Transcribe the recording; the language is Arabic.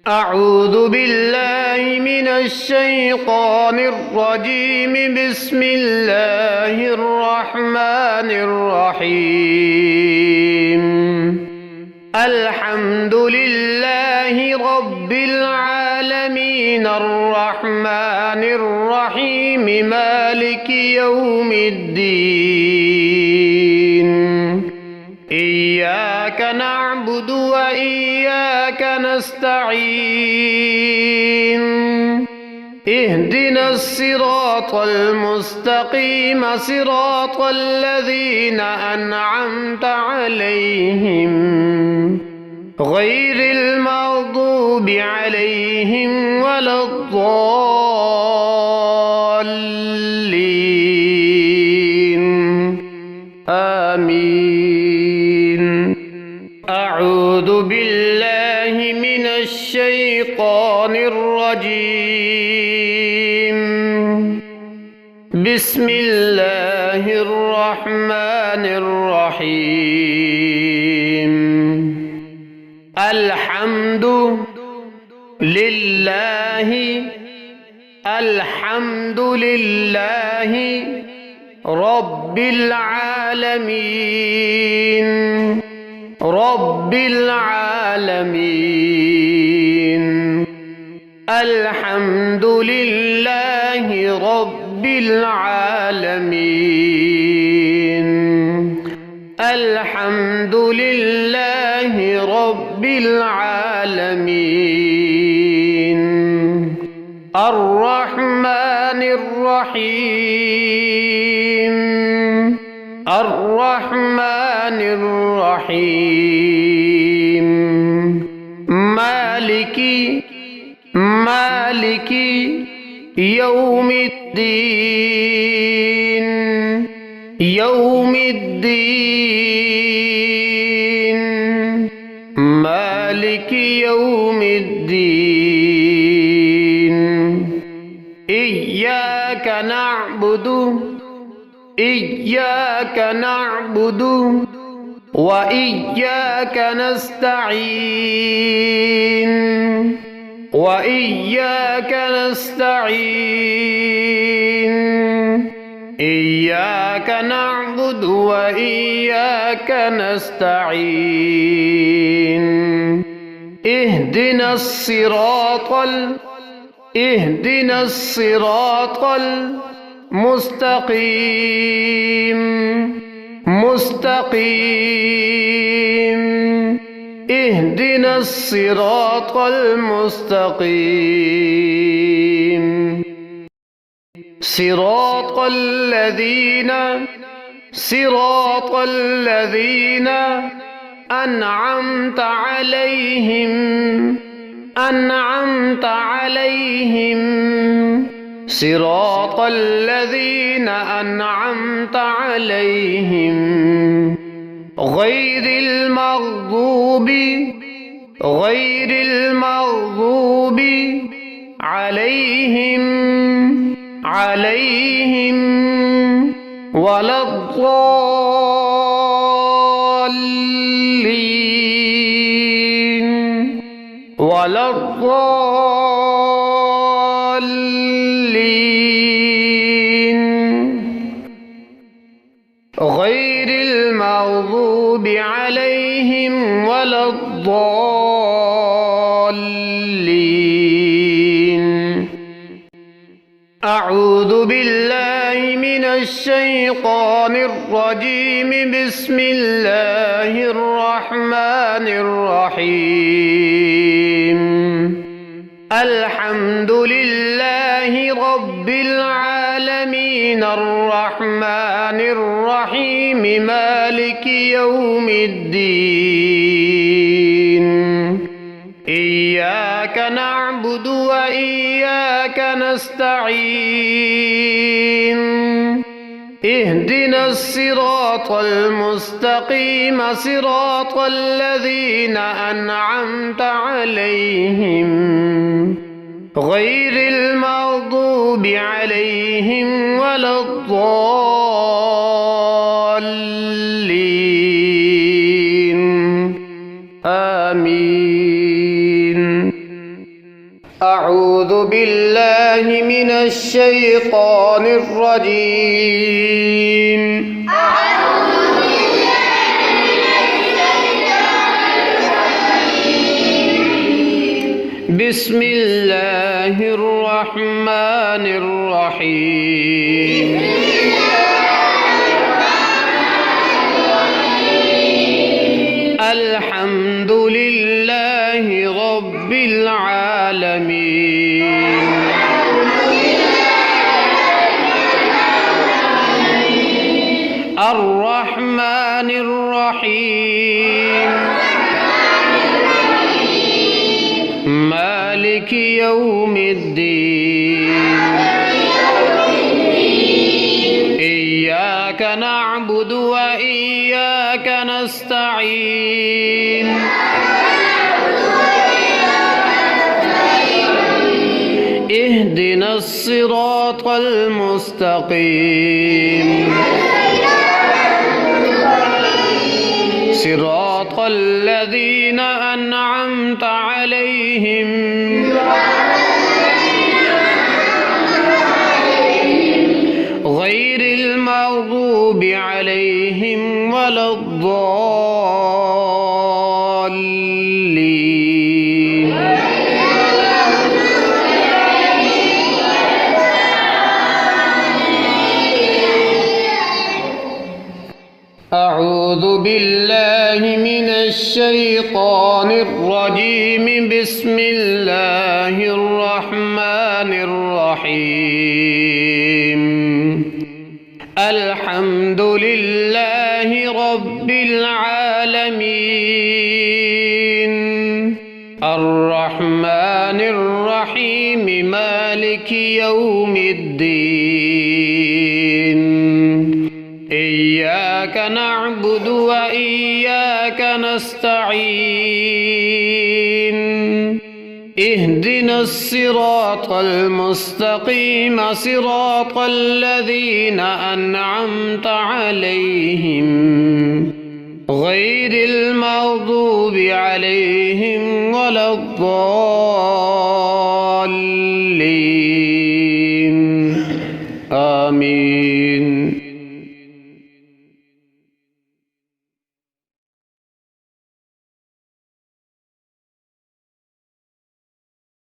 أعوذ بالله من الشيطان الرجيم. بسم الله الرحمن الرحيم. الحمد لله رب العالمين الرحمن الرحيم مالك يوم الدين. إياك نعبد وإياك نستعين. اهدنا الصراط المستقيم صراط الذين أنعمت عليهم غير المغضوب عليهم ولا الضالين. آمين. أعوذ بالله من الشيطان الرجيم. بسم الله الرحمن الرحيم. الحمد لله الحمد لله رب العالمين رب العالمين. الحمد لله رب العالمين. الحمد لله رب العالمين. الرحمن الرحيم الرحمن الرحيم. مالك يوم الدين يوم الدين. مالك يوم الدين. إياك نعبد وإياك نستعين إياك نعبد وإياك نستعين. اهدنا الصراط المستقيم اهدنا الصراط المستقيم. صراط الذين أنعمت عليهم صراط الذين أنعمت عليهم غير المغضوب عليهم ولا الضالين. غير المغضوب عليهم ولا الضالين. أعوذ بالله من الشيطان الرجيم. بسم الله الرحمن الرحيم. الحمد لله رب العالمين الرحمن الرحيم مالك يوم الدين. إياك نعبد وإياك نستعين. اهدنا الصراط المستقيم صراط الذين أنعمت عليهم غير المغضوب عليهم ولا الضالين. آمين. بالله من الشيطان الرجيم. بسم الله الرحمن الرحيم. الحمد لله رب العالمين. الرحمن الرحيم. مالك يوم الدين. إياك نعبد وإياك نستعين. اهدنا الصراط المستقيم. صراط الذين أنعمت عليهم غير المغضوب عليهم ولا الضالين. أعوذ بالله من الشيطان الرجيم. بسم الله الرحمن الرحيم. الحمد لله رب العالمين. الرحمن الرحيم. مالك يوم الدين. إياك نعبد وإياك نستعين. اهدنا الصراط المستقيم. صراط الذين أنعمت عليهم غير المغضوب عليهم ولا الضالين. آمين.